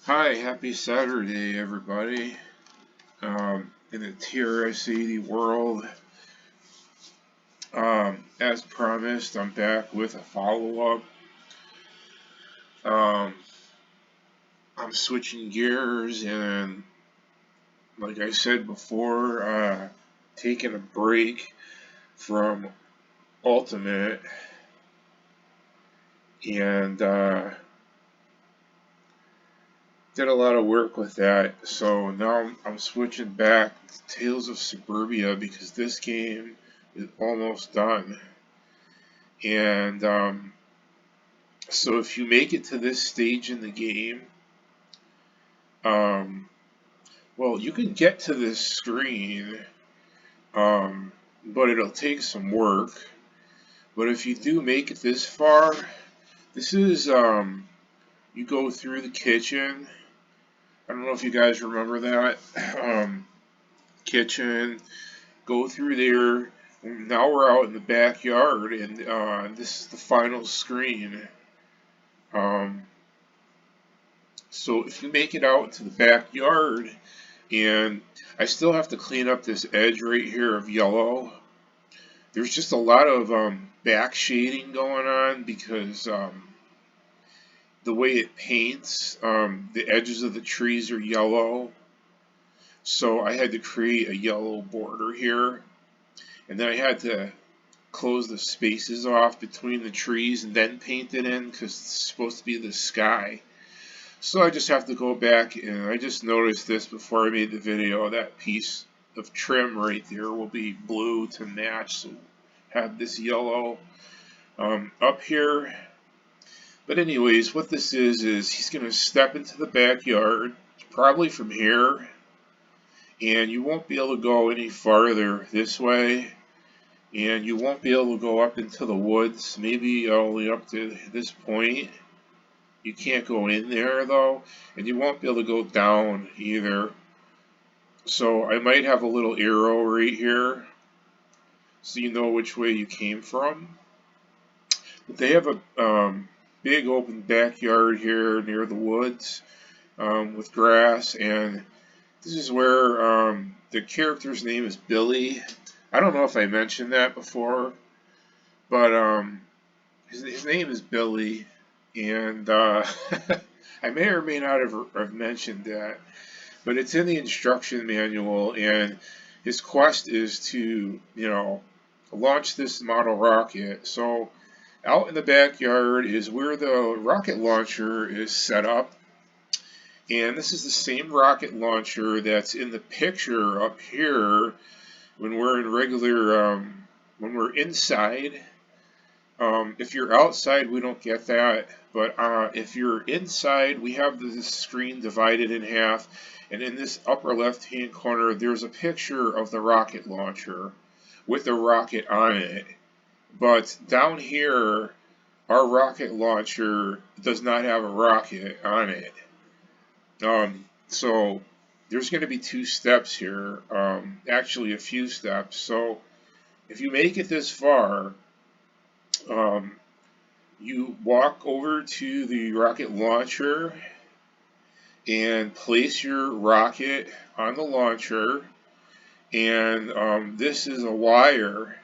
Hi, happy Saturday, everybody. In the TRS-80 world, as promised, I'm back with a follow-up. Um, I'm switching gears and, like I said before, taking a break from Ultimate and did a lot of work with that. So now I'm switching back to Tales of Suburbia because this game is almost done. And so if you make it to this stage in the game, um, well, you can get to this screen, um, but it'll take some work. But if you do make it this far, this is, you go through the kitchen. I don't know if you guys remember that. Kitchen, go through there. Now we're out in the backyard, and this is the final screen. Um, so if you make it out to the backyard, and I still have to clean up this edge right here of yellow. There's just a lot of back shading going on because the way it paints, the edges of the trees are yellow. So I had to create a yellow border here. And then I had to close the spaces off between the trees and then paint it in because it's supposed to be the sky. So I just have to go back, and I just noticed this before I made the video. That piece of trim right there will be blue to match, so have this yellow up here. But anyways, what this is he's going to step into the backyard, probably from here, and you won't be able to go any farther this way, and you won't be able to go up into the woods, maybe only up to this point. You can't go in there though, and you won't be able to go down either. So I might have a little arrow right here so you know which way you came from. But they have a big open backyard here near the woods with grass, and this is where the character's name is Billy. I don't know if I mentioned that before, but his name is Billy, and I may or may not have mentioned that. But it's in the instruction manual, and his quest is to, launch this model rocket. So out in the backyard is where the rocket launcher is set up. And this is the same rocket launcher that's in the picture up here when we're in when we're inside. If you're outside, we don't get that. But if you're inside, we have this screen divided in half. And in this upper left-hand corner, there's a picture of the rocket launcher with a rocket on it. But down here, our rocket launcher does not have a rocket on it. So there's going to be two steps here, actually a few steps. So if you make it this far, um, you walk over to the rocket launcher and place your rocket on the launcher, and this is a wire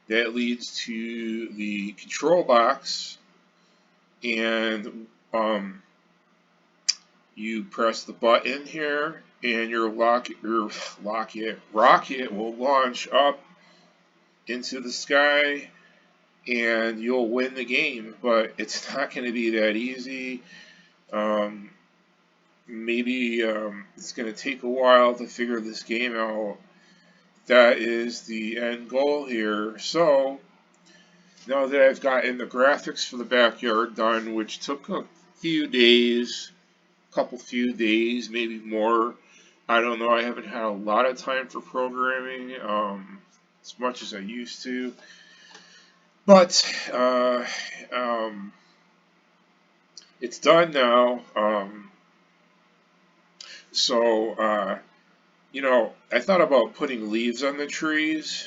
that leads to the control box, and you press the button here, and your rocket will launch up into the sky, and you'll win the game. But it's not going to be that easy. Um, Maybe it's going to take a while to figure this game out. That is the end goal here. So now that I've gotten the graphics for the backyard done, which took a few days, few days, maybe more. I don't know. I haven't had a lot of time for programming as much as I used to. But it's done now. So, I thought about putting leaves on the trees,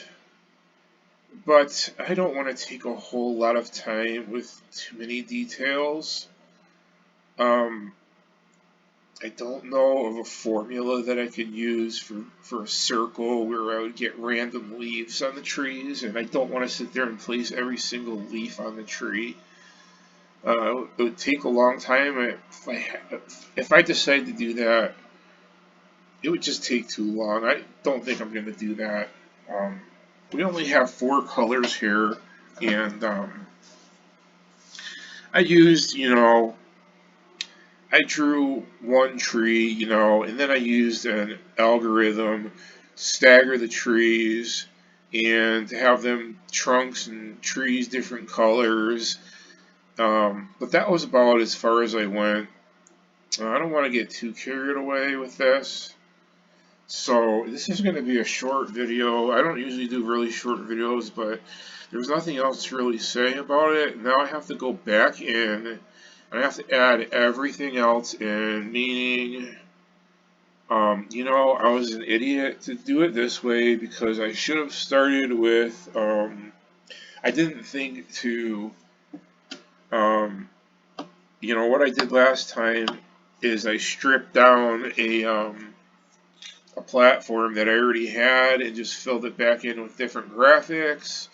but I don't want to take a whole lot of time with too many details. Um, I don't know of a formula that I could use for a circle where I would get random leaves on the trees, and I don't want to sit there and place every single leaf on the tree. It would take a long time. If I decide to do that, it would just take too long. I don't think I'm going to do that. Um, we only have 4 colors here, and I used, I drew one tree, and then I used an algorithm to stagger the trees and to have them trunks and trees different colors. But that was about as far as I went. I don't want to get too carried away with this. So this is going to be a short video. I don't usually do really short videos, but there's nothing else to really say about it. Now I have to go back in and I have to add everything else in, meaning, I was an idiot to do it this way because I should have started with, I didn't think to, um, what I did last time is I stripped down a platform that I already had and just filled it back in with different graphics.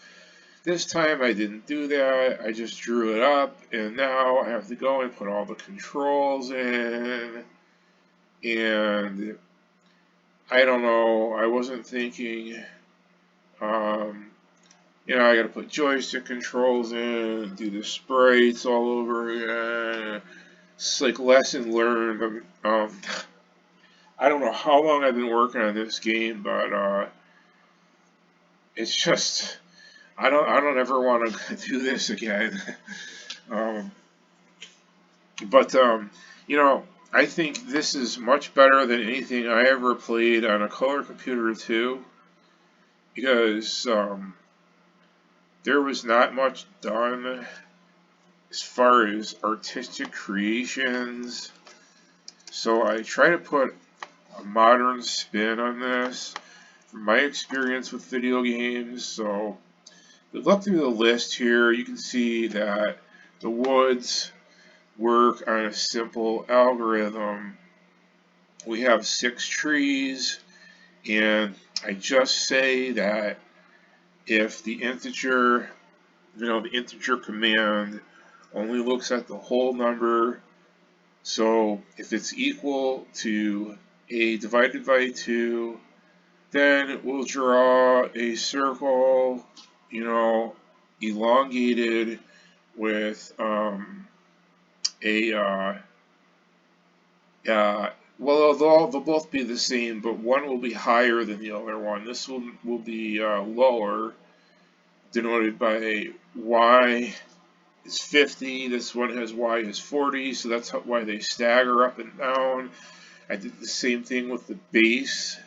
This time I didn't do that. I just drew it up, and now I have to go and put all the controls in. And I don't know, I wasn't thinking, um, I gotta put joystick controls in, do the sprites all over again. It's like lesson learned. I don't know how long I've been working on this game, but it's just I don't ever want to do this again. um, but I think this is much better than anything I ever played on a color computer too, because there was not much done as far as artistic creations. So I try to put a modern spin on this from my experience with video games. So if you look through the list here, you can see that the woods work on a simple algorithm. We have 6 trees, and I just say that if the integer command only looks at the whole number, so if it's equal to a divided by 2, then we'll draw a circle, elongated with a well, they'll both be the same, but one will be higher than the other one. This will be lower, denoted by y is 50. This one has y is 40, so that's why they stagger up and down. I did the same thing with the base.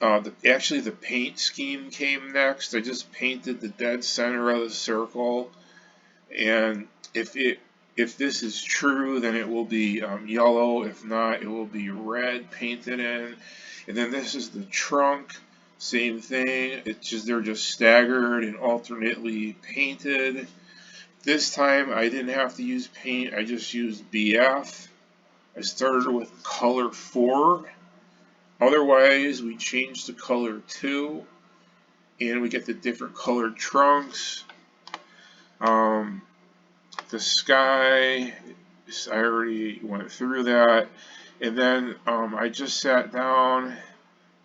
Actually, the paint scheme came next. I just painted the dead center of the circle, and if this is true, then it will be yellow. If not, it will be red painted in. And then this is the trunk. Same thing. They're just staggered and alternately painted. This time I didn't have to use paint. I just used BF. I started with color 4. Otherwise, we change to color 2, and we get the different colored trunks. The sky, I already went through that. And then I just sat down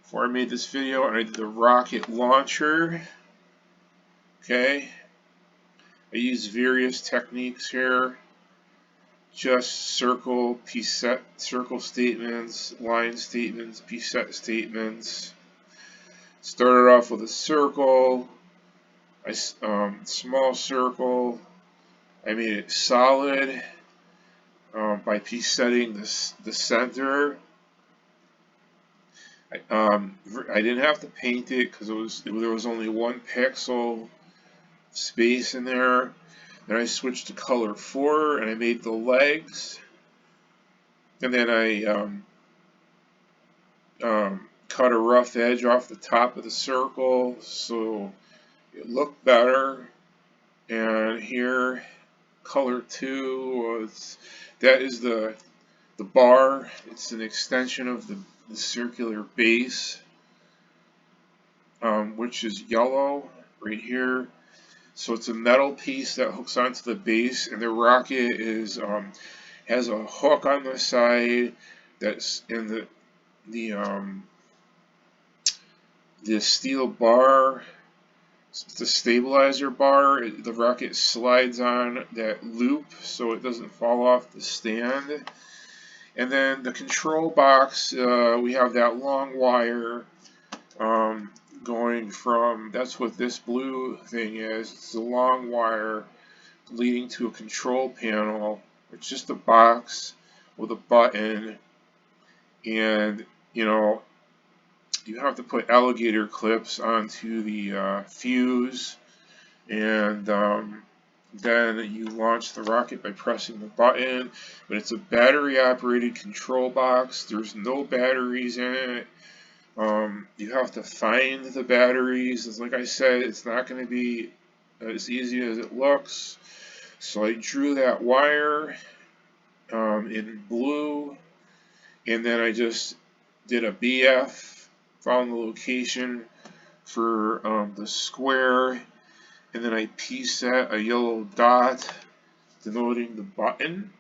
before I made this video and I did the rocket launcher. Okay. I used various techniques here. Just circle statements, line statements, piecet statements. Started off with a circle, small circle. I made it solid by piecetting the center. I didn't have to paint it because there was only 1 pixel space in there. Then I switched to color 4 and I made the legs. And then I cut a rough edge off the top of the circle so it looked better. And here, color 2. That is the bar. It's an extension of the circular base, which is yellow right here. So it's a metal piece that hooks onto the base, and the rocket is has a hook on the side that's in the steel bar. It's the stabilizer bar. The rocket slides on that loop so it doesn't fall off the stand. And then the control box, we have that long wire going from, that's what this blue thing is. It's a long wire leading to a control panel. It's just a box with a button, and you have to put alligator clips onto the fuse, and then you launch the rocket by pressing the button. But it's a battery operated control box. There's no batteries in it. You have to find the batteries. As like I said, it's not going to be as easy as it looks. So I drew that wire in blue, and then I just did a BF, found the location for the square, and then I p-set a yellow dot denoting the button,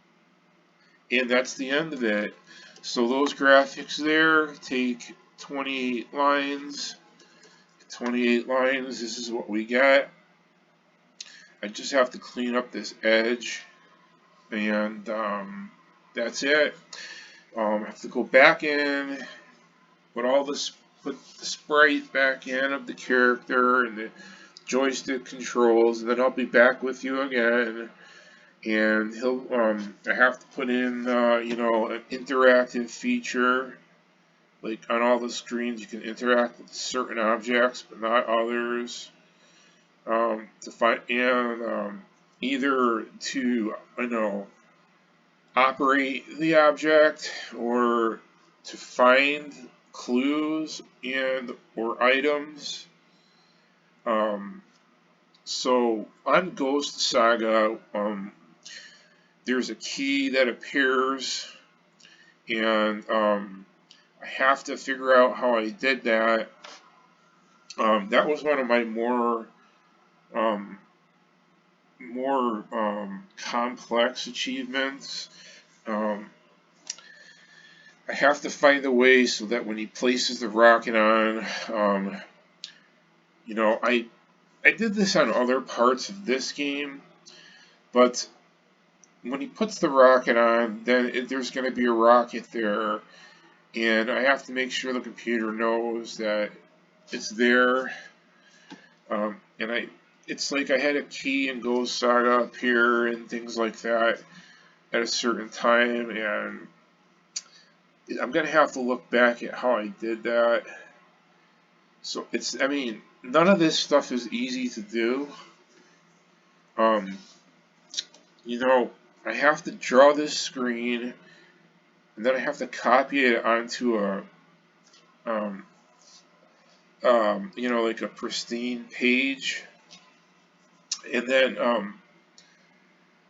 and that's the end of it. So those graphics there take 28 lines. 28 lines, this is what we get. I just have to clean up this edge, and that's it. I have to go back in, put the sprite back in of the character and the joystick controls, and then I'll be back with you again. And I have to put in, an interactive feature. Like on all the screens, you can interact with certain objects, but not others. To find either to operate the object or to find clues and or items. So on Ghost Saga, there's a key that appears, and I have to figure out how I did that. That was one of my more complex achievements. I have to find a way so that when he places the rocket on, I did this on other parts of this game, but when he puts the rocket on, then there's going to be a rocket there, and I have to make sure the computer knows that it's there. It's like I had a key in Ghost Saga up here and things like that at a certain time, and I'm going to have to look back at how I did that. So none of this stuff is easy to do. I have to draw this screen, and then I have to copy it onto like a pristine page. And then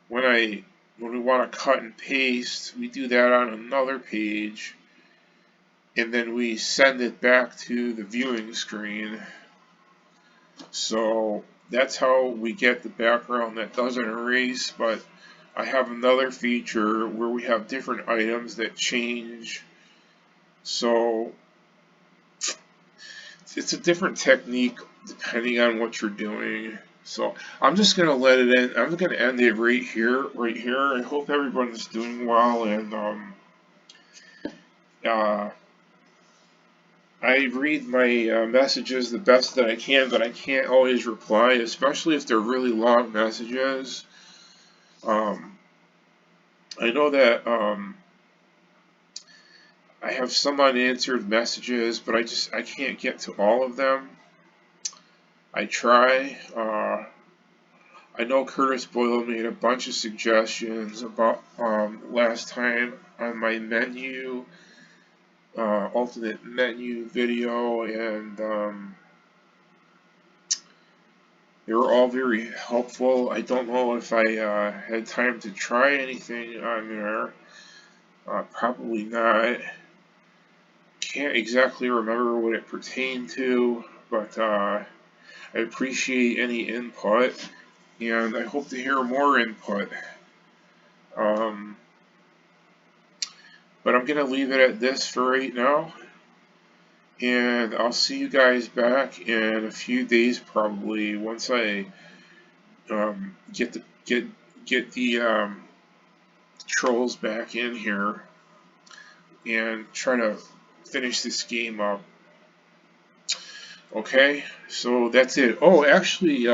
when we want to cut and paste, we do that on another page, and then we send it back to the viewing screen. So that's how we get the background that doesn't erase, but I have another feature where we have different items that change. So it's a different technique depending on what you're doing. So I'm just going to let it end. I'm going to end it right here. I hope everyone's doing well, and I read my messages the best that I can, but I can't always reply, especially if they're really long messages. I know that I have some unanswered messages, but I can't get to all of them. I try. I know Curtis Boyle made a bunch of suggestions about last time on my menu, alternate menu video, and They were all very helpful. I don't know if I had time to try anything on there. Probably not. Can't exactly remember what it pertained to, but I appreciate any input, and I hope to hear more input. Um, but I'm going to leave it at this for right now, and I'll see you guys back in a few days probably once I get the trolls back in here and try to finish this game up. Okay, so that's it. Oh, actually,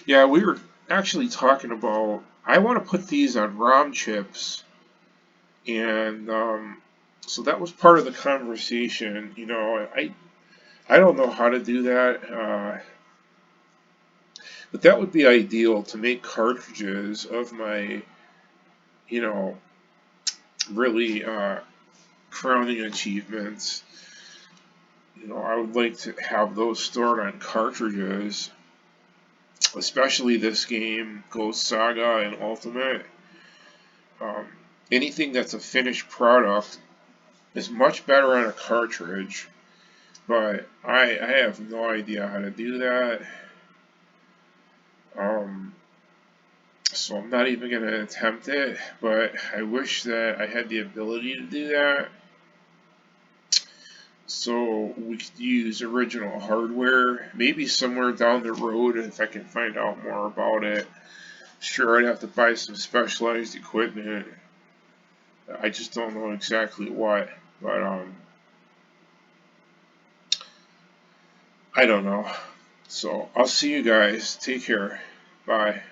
yeah, we were actually talking about. I want to put these on ROM chips, and so that was part of the conversation. I don't know how to do that, but that would be ideal to make cartridges of my, you know, really crowning achievements. I would like to have those stored on cartridges, especially this game, Ghost Saga and Ultimate. Um, Anything that's a finished product is much better on a cartridge, but I have no idea how to do that. Um, so I'm not even going to attempt it, but I wish that I had the ability to do that. So we could use original hardware, maybe somewhere down the road if I can find out more about it. Sure, I'd have to buy some specialized equipment. I just don't know exactly what, but I don't know. So I'll see you guys. Take care. Bye.